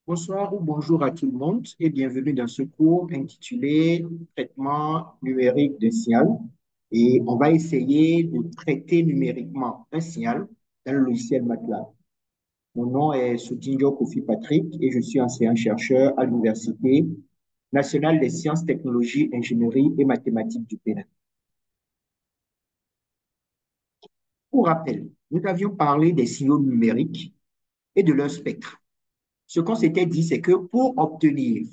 Bonsoir ou bonjour à tout le monde et bienvenue dans ce cours intitulé Traitement numérique de signal. Et on va essayer de traiter numériquement un signal dans le logiciel MATLAB. Mon nom est Soudinho Kofi Patrick et je suis enseignant-chercheur à l'Université nationale des sciences, technologies, ingénierie et mathématiques du Bénin. Pour rappel, nous avions parlé des signaux numériques et de leur spectre. Ce qu'on s'était dit, c'est que pour obtenir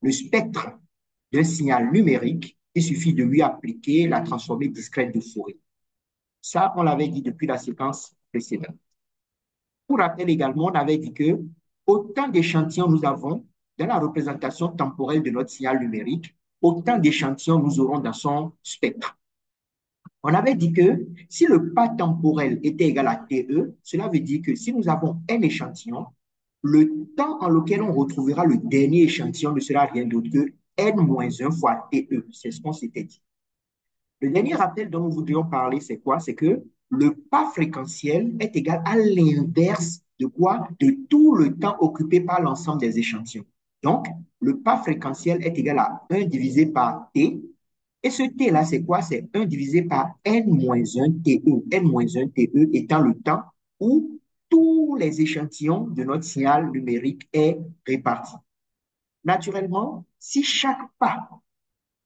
le spectre d'un signal numérique, il suffit de lui appliquer la transformée discrète de Fourier. Ça, on l'avait dit depuis la séquence précédente. Pour rappel également, on avait dit que autant d'échantillons nous avons dans la représentation temporelle de notre signal numérique, autant d'échantillons nous aurons dans son spectre. On avait dit que si le pas temporel était égal à TE, cela veut dire que si nous avons un échantillon, le temps en lequel on retrouvera le dernier échantillon ne sera rien d'autre que n-1 fois TE. C'est ce qu'on s'était dit. Le dernier rappel dont nous voudrions parler, c'est quoi? C'est que le pas fréquentiel est égal à l'inverse de quoi? De tout le temps occupé par l'ensemble des échantillons. Donc, le pas fréquentiel est égal à 1 divisé par T. Et ce T-là, c'est quoi? C'est 1 divisé par n-1 TE. n-1 TE étant le temps où tous les échantillons de notre signal numérique est réparti. Naturellement, si chaque pas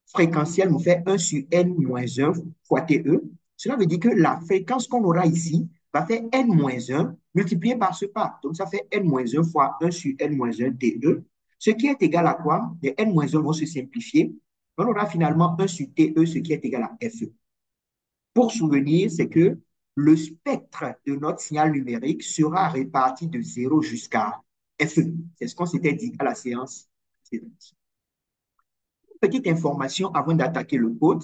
fréquentiel nous fait 1 sur n-1 fois TE, cela veut dire que la fréquence qu'on aura ici va faire n-1 multiplié par ce pas. Donc, ça fait n-1 fois 1 sur n-1 TE, ce qui est égal à quoi? Les n-1 vont se simplifier. On aura finalement 1 sur TE, ce qui est égal à FE. Pour souvenir, c'est que le spectre de notre signal numérique sera réparti de 0 jusqu'à FE. C'est ce qu'on s'était dit à la séance précédente. Petite information avant d'attaquer le code,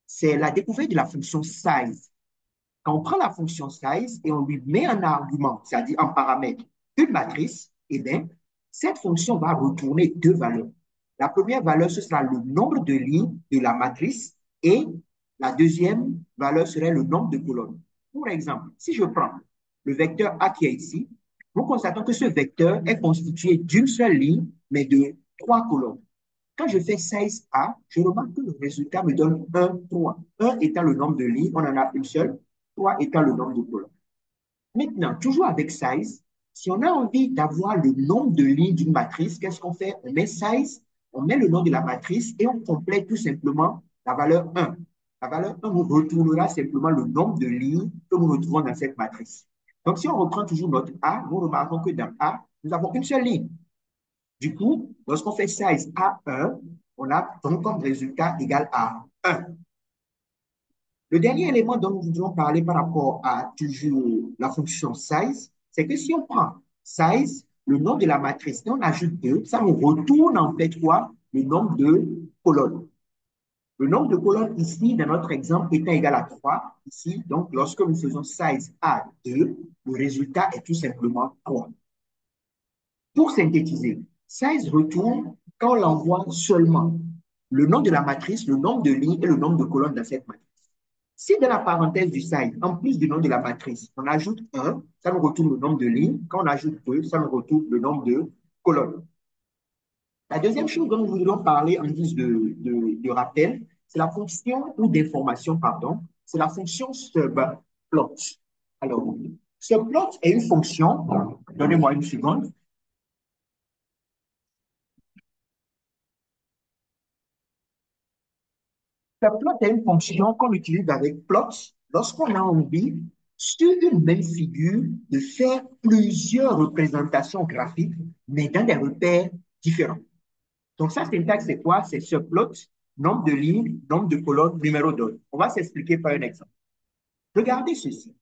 c'est la découverte de la fonction size. Quand on prend la fonction size et on lui met un argument, c'est-à-dire en paramètre, une matrice, eh bien, cette fonction va retourner deux valeurs. La première valeur, ce sera le nombre de lignes de la matrice et la deuxième valeur serait le nombre de colonnes. Pour exemple, si je prends le vecteur A qui est ici, nous constatons que ce vecteur est constitué d'une seule ligne, mais de trois colonnes. Quand je fais size A, je remarque que le résultat me donne 1, 3. 1 étant le nombre de lignes, on en a une seule. 3 étant le nombre de colonnes. Maintenant, toujours avec size, si on a envie d'avoir le nombre de lignes d'une matrice, qu'est-ce qu'on fait? On met size, on met le nom de la matrice et on complète tout simplement la valeur 1. La valeur 1 nous retournera simplement le nombre de lignes que nous retrouvons dans cette matrice. Donc, si on reprend toujours notre A, nous remarquons que dans A, nous avons une seule ligne. Du coup, lorsqu'on fait size A1, on a donc comme résultat égal à 1. Le dernier élément dont nous voudrions parler par rapport à toujours la fonction size, c'est que si on prend size, le nom de la matrice, et on ajoute 2, ça nous retourne en fait quoi? Le nombre de colonnes. Le nombre de colonnes ici, dans notre exemple, étant égal à 3, ici, donc lorsque nous faisons size A2, le résultat est tout simplement 3. Pour synthétiser, size retourne quand on l'envoie seulement le nom de la matrice, le nombre de lignes et le nombre de colonnes dans cette matrice. Si dans la parenthèse du size, en plus du nom de la matrice, on ajoute 1, ça nous retourne le nombre de lignes. Quand on ajoute 2, ça nous retourne le nombre de colonnes. La deuxième chose dont nous voudrions parler en guise de rappel, c'est la fonction ou d'information, pardon, c'est la fonction subplot. Alors, subplot est une fonction, donnez-moi une seconde. Subplot est une fonction qu'on utilise avec plot lorsqu'on a envie, sur une même figure, de faire plusieurs représentations graphiques, mais dans des repères différents. Donc, ça, syntaxe, c'est quoi? C'est subplot, nombre de lignes, nombre de colonnes, numéro d'ordre. On va s'expliquer par un exemple. Regardez ceci.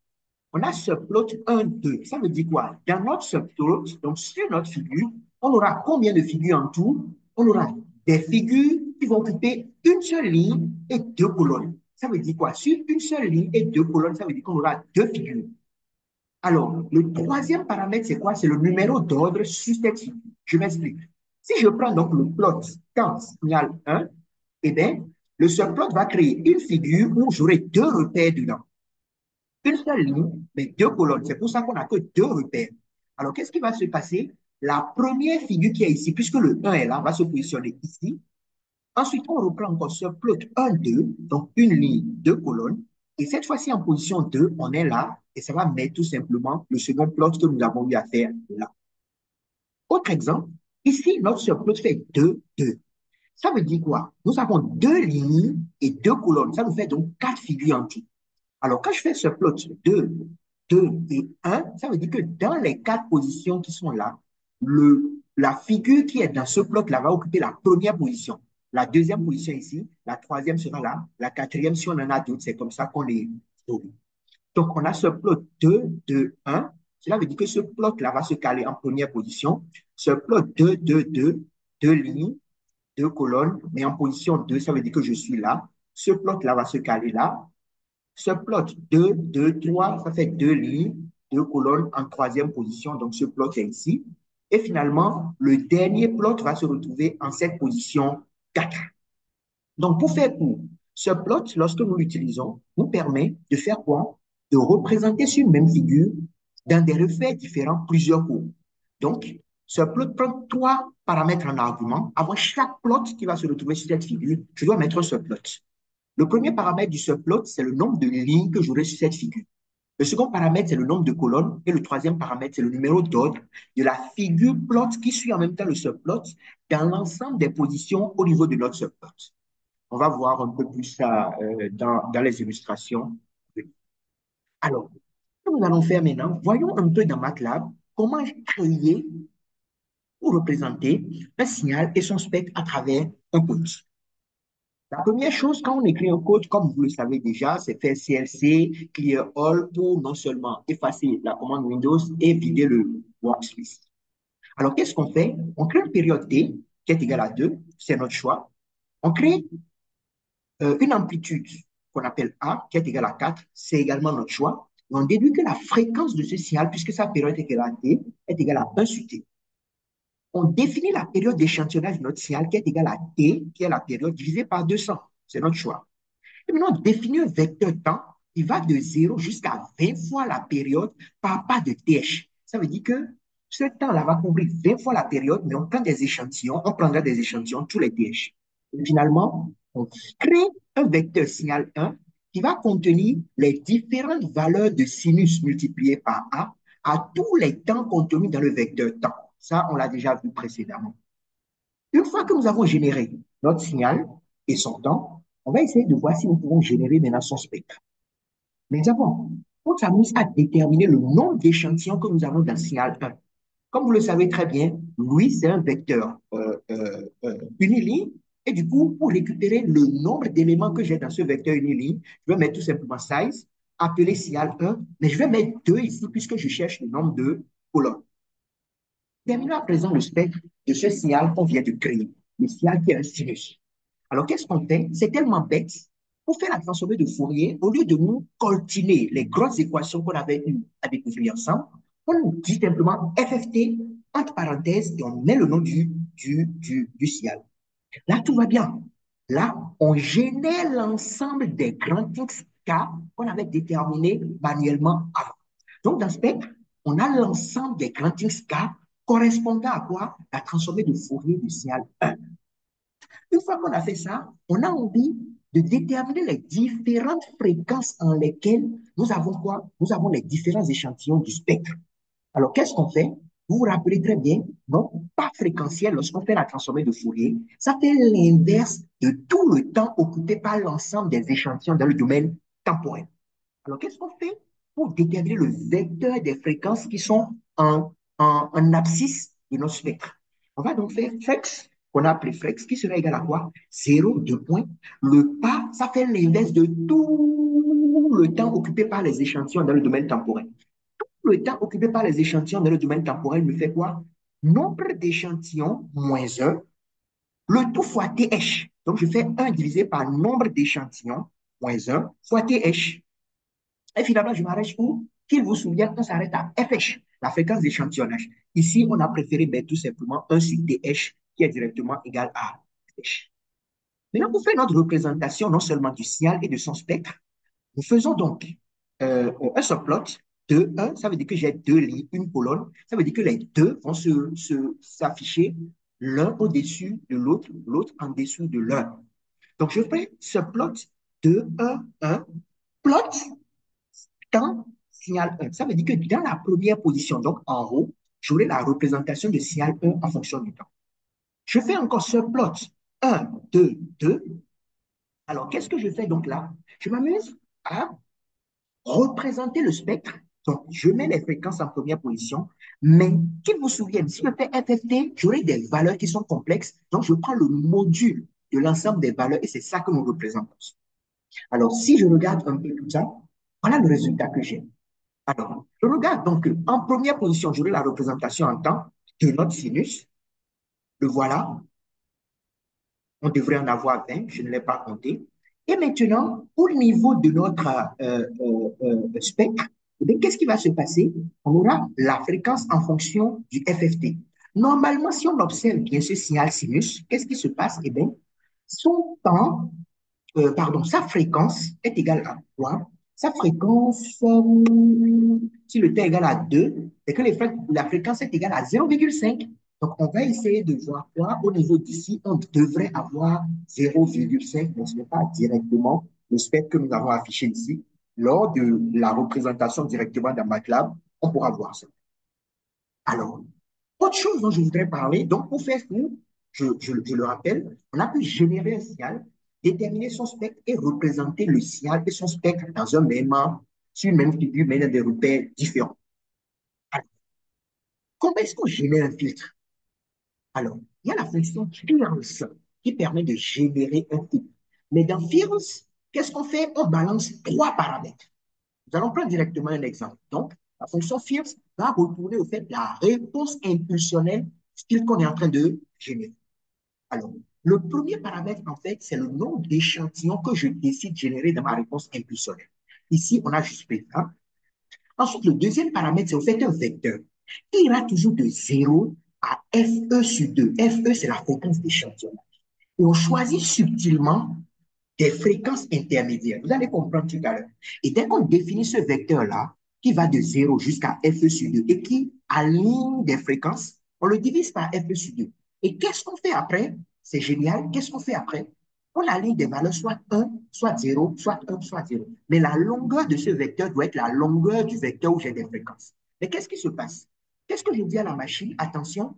On a subplot 1, 2. Ça veut dire quoi? Dans notre subplot, donc sur notre figure, on aura combien de figures en tout? On aura des figures qui vont occuper une seule ligne et deux colonnes. Ça veut dire quoi? Sur une seule ligne et deux colonnes, ça veut dire qu'on aura deux figures. Alors, le troisième paramètre, c'est quoi? C'est le numéro d'ordre sur cette figure. Je m'explique. Si je prends donc le plot temps signal 1, eh bien, le subplot va créer une figure où j'aurai deux repères dedans. Une seule ligne, mais deux colonnes. C'est pour ça qu'on n'a que deux repères. Alors, qu'est-ce qui va se passer? la première figure qui est ici, puisque le 1 est là, va se positionner ici. Ensuite, on reprend encore ce plot 1, 2, donc une ligne, deux colonnes. Et cette fois-ci, en position 2, on est là et ça va mettre tout simplement le second plot que nous avons eu à faire là. Autre exemple, ici, notre subplot fait 2, 2. Ça veut dire quoi? Nous avons deux lignes et deux colonnes. Ça nous fait donc quatre figures en tout. Alors, quand je fais ce plot 2, 2 et 1, ça veut dire que dans les quatre positions qui sont là, la figure qui est dans ce plot-là va occuper la première position. La deuxième position ici, la troisième sera là, la quatrième, si on en a d'autres, c'est comme ça qu'on les trouve. Donc, on a ce plot 2, 2, 1. Cela veut dire que ce plot-là va se caler en première position. Ce plot 2, 2, 2, deux lignes, deux colonnes, mais en position 2, ça veut dire que je suis là. Ce plot-là va se caler là. Ce plot 2, 2, 3, ça fait deux lignes, deux colonnes en troisième position. Donc, ce plot est ici. Et finalement, le dernier plot va se retrouver en cette position 4. Donc, pour faire court, ce plot, lorsque nous l'utilisons, nous permet de faire quoi? De représenter sur une même figure dans des reflets différents plusieurs courbes. Donc, ce plot prend trois paramètres en argument. Avant chaque plot qui va se retrouver sur cette figure, je dois mettre ce plot. Le premier paramètre du subplot, c'est le nombre de lignes que j'aurai sur cette figure. Le second paramètre, c'est le nombre de colonnes. Et le troisième paramètre, c'est le numéro d'ordre de la figure plot qui suit en même temps le subplot dans l'ensemble des positions au niveau de notre subplot. On va voir un peu plus ça dans les illustrations. Alors, ce que nous allons faire maintenant, voyons un peu dans MATLAB comment créer ou représenter un signal et son spectre à travers un code. La première chose, quand on écrit un code, comme vous le savez déjà, c'est faire CLC, clear all pour non seulement effacer la commande Windows et vider le workspace. Alors, qu'est-ce qu'on fait? On crée une période T qui est égale à 2, c'est notre choix. On crée une amplitude qu'on appelle A qui est égale à 4, c'est également notre choix. Et on déduit que la fréquence de ce signal, puisque sa période est égale à T, est égale à 1 sur T. On définit la période d'échantillonnage de notre signal qui est égale à T, qui est la période divisée par 200. C'est notre choix. Et maintenant, on définit un vecteur temps qui va de 0 jusqu'à 20 fois la période par pas de TH. Ça veut dire que ce temps-là va couvrir 20 fois la période, mais on prend des échantillons, on prendra des échantillons tous les TH. Et finalement, on crée un vecteur signal 1 qui va contenir les différentes valeurs de sinus multipliées par A à tous les temps contenus dans le vecteur temps. Ça, on l'a déjà vu précédemment. Une fois que nous avons généré notre signal et son temps, on va essayer de voir si nous pouvons générer maintenant son spectre. Mais d'abord, on s'amuse à déterminer le nombre d'échantillons que nous avons dans le signal 1. Comme vous le savez très bien, lui, c'est un vecteur uniligne. Et du coup, pour récupérer le nombre d'éléments que j'ai dans ce vecteur uniligne, je vais mettre tout simplement size, appeler signal 1, mais je vais mettre 2 ici puisque je cherche le nombre de colonnes. Terminons à présent le spectre de ce signal qu'on vient de créer, le signal qui est un sinus. Alors, qu'est-ce qu'on fait? C'est tellement bête. Pour faire la transformée de Fourier, au lieu de nous coltiner les grosses équations qu'on avait eues à découvrir ensemble, on dit simplement FFT, entre parenthèses, et on met le nom du signal. Là, tout va bien. Là, on génère l'ensemble des grands X K qu'on avait déterminés manuellement avant. Donc, dans ce spectre, on a l'ensemble des grands X K correspondant à quoi? La transformée de Fourier du signal 1. Une fois qu'on a fait ça, on a envie de déterminer les différentes fréquences en lesquelles nous avons quoi? Nous avons les différents échantillons du spectre. Alors, qu'est-ce qu'on fait? Vous vous rappelez très bien, non, pas fréquentiel lorsqu'on fait la transformée de Fourier. Ça fait l'inverse de tout le temps occupé par l'ensemble des échantillons dans le domaine temporel. Alors, qu'est-ce qu'on fait pour déterminer le vecteur des fréquences qui sont en abscisse de notre spectre? On va donc faire flex, qu'on a appelé flex, qui sera égal à quoi? 0, 2 points. Le pas, ça fait l'inverse de tout le temps occupé par les échantillons dans le domaine temporel. Tout le temps occupé par les échantillons dans le domaine temporel me fait quoi? Nombre d'échantillons moins 1, le tout fois TH. Donc, je fais 1 divisé par nombre d'échantillons moins 1 fois TH. Et finalement, je m'arrête où? Qu'il vous souvienne, on s'arrête à FH, la fréquence d'échantillonnage. Ici, on a préféré mettre tout simplement 1 sur DH qui est directement égal à FH. Maintenant, pour faire notre représentation non seulement du signal et de son spectre, nous faisons donc un subplot 2, 1, ça veut dire que j'ai deux lignes, une colonne. Ça veut dire que les deux vont s'afficher l'un au-dessus de l'autre, l'autre en dessous de l'un. Donc, je fais ce plot 2, 1, 1, plot temps signal 1. Ça veut dire que dans la première position, donc en haut, j'aurai la représentation de signal 1 en fonction du temps. Je fais encore ce plot 1, 2, 2. Alors, qu'est-ce que je fais donc là? Je m'amuse à représenter le spectre. Donc, je mets les fréquences en première position, mais qu'ils vous souviennent, si je fais FFT, j'aurai des valeurs qui sont complexes. Donc, je prends le module de l'ensemble des valeurs et c'est ça que nous représentons. Alors, si je regarde un peu tout ça, voilà le résultat que j'ai. Alors, je regarde donc en première position, j'aurai la représentation en temps de notre sinus. Le voilà. On devrait en avoir 20, je ne l'ai pas compté. Et maintenant, au niveau de notre spectre, eh qu'est-ce qui va se passer? On aura la fréquence en fonction du FFT. Normalement, si on observe bien ce signal sinus, qu'est-ce qui se passe? Eh bien, son temps pardon, sa fréquence est égale à quoi? Sa fréquence, si le t est égal à 2, et que la fréquence est égale à 0,5. Donc, on va essayer de voir quoi au niveau d'ici. On devrait avoir 0,5, mais ce n'est pas directement le spectre que nous avons affiché ici. Lors de la représentation directement dans MATLAB, on pourra voir ça. Alors, autre chose dont je voudrais parler, donc pour faire court, je le rappelle, on a pu générer un signal, déterminer son spectre et représenter le signal et son spectre dans un même, sur une même figure, mais dans des repères différents. Alors, comment est-ce qu'on génère un filtre? Alors, il y a la fonction Fields qui permet de générer un filtre. Mais dans Fields, qu'est-ce qu'on fait? On balance trois paramètres. Nous allons prendre directement un exemple. Donc, la fonction Fields va retourner au fait la réponse impulsionnelle style qu'on est en train de générer. Alors, le premier paramètre, en fait, c'est le nombre d'échantillons que je décide de générer dans ma réponse impulsionnelle. Ici, on a juste pris un. Ensuite, le deuxième paramètre, c'est au fait un vecteur. Il ira toujours de 0 à FE sur 2. FE, c'est la fréquence d'échantillonnage. Et on choisit subtilement des fréquences intermédiaires. Vous allez comprendre tout à l'heure. Et dès qu'on définit ce vecteur-là, qui va de 0 jusqu'à FE sur 2 et qui aligne des fréquences, on le divise par FE sur 2. Et qu'est-ce qu'on fait après? C'est génial. Qu'est-ce qu'on fait après? On aligne des valeurs soit 1, soit 0, soit 1, soit 0. Mais la longueur de ce vecteur doit être la longueur du vecteur où j'ai des fréquences. Mais qu'est-ce qui se passe? Qu'est-ce que je dis à la machine? Attention,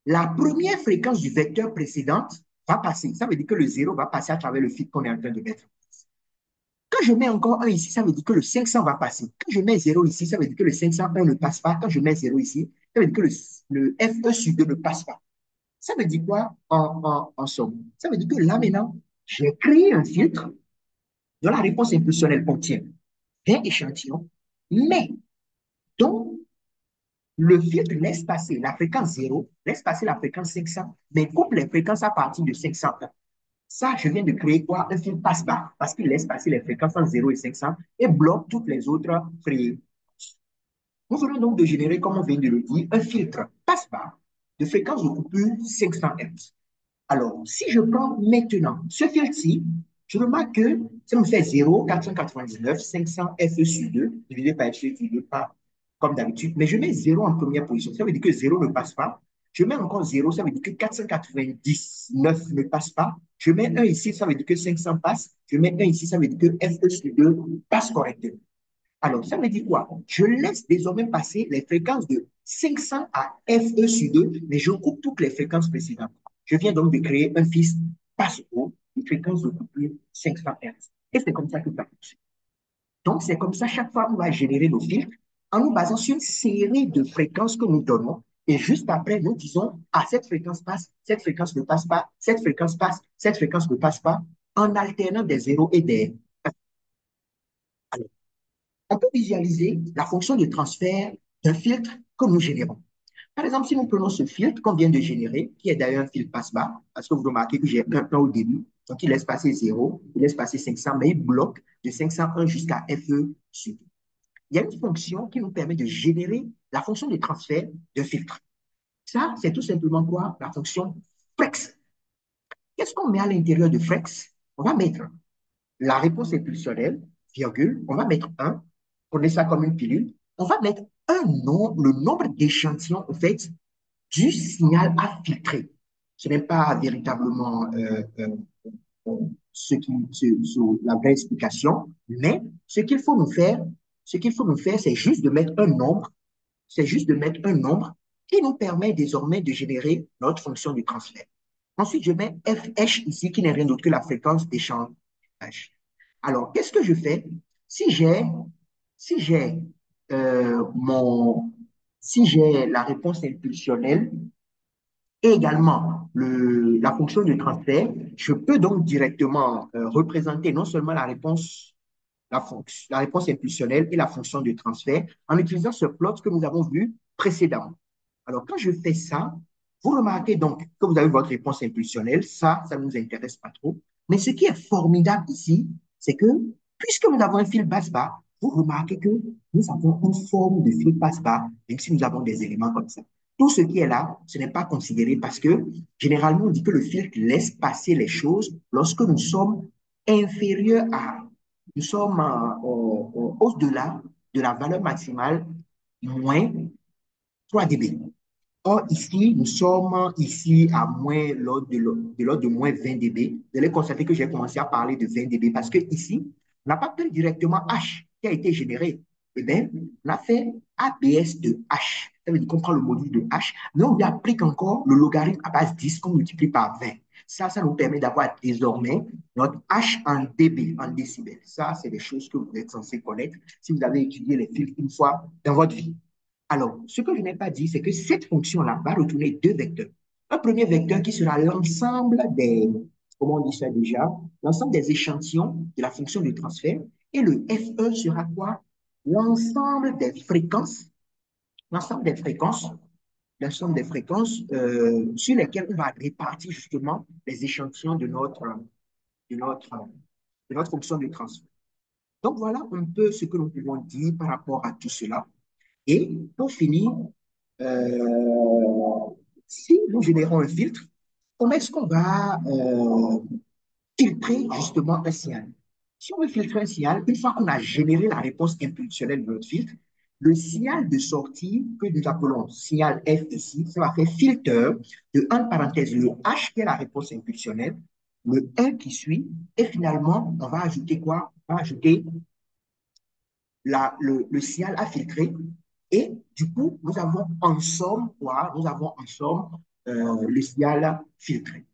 la première fréquence du vecteur précédente va passer. Ça veut dire que le 0 va passer à travers le fil qu'on est en train de mettre. Quand je mets encore 1 ici, ça veut dire que le 500 va passer. Quand je mets 0 ici, ça veut dire que le 501 ne passe pas. Quand je mets 0 ici, ça veut dire que le FE sur 2 ne passe pas. Ça veut dire quoi en somme? Ça veut dire que là maintenant, j'ai créé un filtre dont la réponse impulsionnelle contient 20 échantillons, mais dont le filtre laisse passer la fréquence 0, laisse passer la fréquence 500, mais coupe les fréquences à partir de 501. Ça, je viens de créer quoi? Un filtre passe-bas, parce qu'il laisse passer les fréquences entre 0 et 500 et bloque toutes les autres fréquences. Nous venons donc de générer, comme on vient de le dire, un filtre passe-bas de fréquence de coupure 500 Hz. Alors, si je prends maintenant ce filtre-ci, je remarque que ça me fait 0, 499, 500 FE sur 2, divisé par FE sur 2, pas comme d'habitude, mais je mets 0 en première position. Ça veut dire que 0 ne passe pas. Je mets encore 0, ça veut dire que 499 ne passe pas. Je mets 1 ici, ça veut dire que 500 passe. Je mets 1 ici, ça veut dire que FE sur 2 passe correctement. Alors, ça veut dire quoi? Je laisse désormais passer les fréquences de 500 à FE sur 2, mais je coupe toutes les fréquences précédentes. Je viens donc de créer un fils passe-haut, une fréquence de coupure 500 Hz. Et c'est comme ça que ça fonctionne. Donc, c'est comme ça, chaque fois, on va générer nos filtres en nous basant sur une série de fréquences que nous donnons. Et juste après, nous disons, ah, cette fréquence passe, cette fréquence ne passe pas, cette fréquence passe, cette fréquence ne passe pas, en alternant des zéros et des 1. Alors, on peut visualiser la fonction de transfert d'un filtre que nous générons. Par exemple, si nous prenons ce filtre qu'on vient de générer, qui est d'ailleurs un filtre passe-bas, parce que vous remarquez que j'ai un plan au début, donc il laisse passer 0, il laisse passer 500, mais il bloque de 501 jusqu'à FE sur 2. Il y a une fonction qui nous permet de générer la fonction de transfert d'un filtre. Ça, c'est tout simplement quoi? La fonction flex. Qu'est-ce qu'on met à l'intérieur de flex? On va mettre la réponse impulsionnelle, virgule, on va mettre 1, on met ça comme une pilule, on va mettre un nom, le nombre d'échantillons, en fait, du signal à filtrer. Ce n'est pas véritablement la vraie explication, mais ce qu'il faut nous faire, c'est juste de mettre un nombre, c'est juste de mettre un nombre qui nous permet désormais de générer notre fonction de transfert. Ensuite, je mets FH ici, qui n'est rien d'autre que la fréquence d'échange. Alors, qu'est-ce que je fais? Si j'ai si j'ai mon si j'ai la réponse impulsionnelle et également la fonction de transfert, je peux donc directement représenter non seulement la réponse impulsionnelle et la fonction de transfert en utilisant ce plot que nous avons vu précédemment. Alors, quand je fais ça, vous remarquez donc que vous avez votre réponse impulsionnelle. Ça ne nous intéresse pas trop. Mais ce qui est formidable ici, c'est que puisque nous avons un fil basse-bas, vous remarquez que nous avons une forme de fil basse-bas, même si nous avons des éléments comme ça. Tout ce qui est là, ce n'est pas considéré parce que généralement, on dit que le filtre laisse passer les choses lorsque nous sommes inférieurs à, nous sommes au-delà de la valeur maximale moins 3 dB. Or, ici, nous sommes ici à moins de l'ordre de moins 20 dB. Vous allez constater que j'ai commencé à parler de 20 dB parce que ici, on n'a pas pris directement H qui a été généré. Eh bien, on a fait ABS de H. Ça veut dire qu'on prend le module de H, mais on lui applique encore le logarithme à base 10 qu'on multiplie par 20. Ça nous permet d'avoir désormais notre H en dB, en décibels. Ça, c'est des choses que vous êtes censé connaître si vous avez étudié les filtres une fois dans votre vie. Alors, ce que je n'ai pas dit, c'est que cette fonction-là va retourner deux vecteurs. Un premier vecteur qui sera l'ensemble des, comment on dit ça déjà, l'ensemble des échantillons de la fonction de transfert. Et le FE sera quoi? L'ensemble des fréquences, l'ensemble des fréquences, l'ensemble des fréquences sur lesquelles on va répartir justement les échantillons de notre, de notre fonction de transfert. Donc, voilà un peu ce que nous pouvons dire par rapport à tout cela. Et pour finir, euh, si nous générons un filtre, comment est-ce qu'on va filtrer justement un signal? Si on veut filtrer un signal, une fois qu'on a généré la réponse impulsionnelle de notre filtre, le signal de sortie que nous appelons signal F ici, ça va faire filtre de, entre parenthèses, le H qui est la réponse impulsionnelle, le 1 qui suit, et finalement, on va ajouter quoi? On va ajouter le signal à filtrer. Et du coup, nous avons en somme quoi? Nous avons en somme le signal filtré.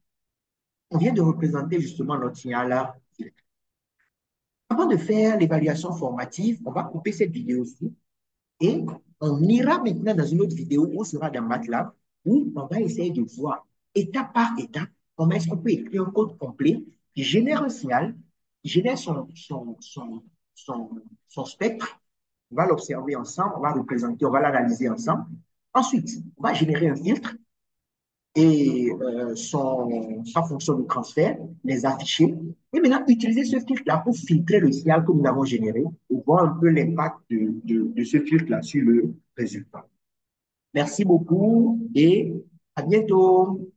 On vient de représenter justement notre signal filtré. Avant de faire l'évaluation formative, on va couper cette vidéo-ci et on ira maintenant dans une autre vidéo où on sera dans MATLAB où on va essayer de voir étape par étape comment est-ce qu'on peut écrire un code complet qui génère un signal, qui génère son, son spectre. On va l'observer ensemble, on va représenter, on va l'analyser ensemble. Ensuite, on va générer un filtre et sa fonction de transfert, les afficher. Et maintenant, utiliser ce filtre-là pour filtrer le signal que nous avons généré et voir un peu l'impact de ce filtre-là sur le résultat. Merci beaucoup et à bientôt.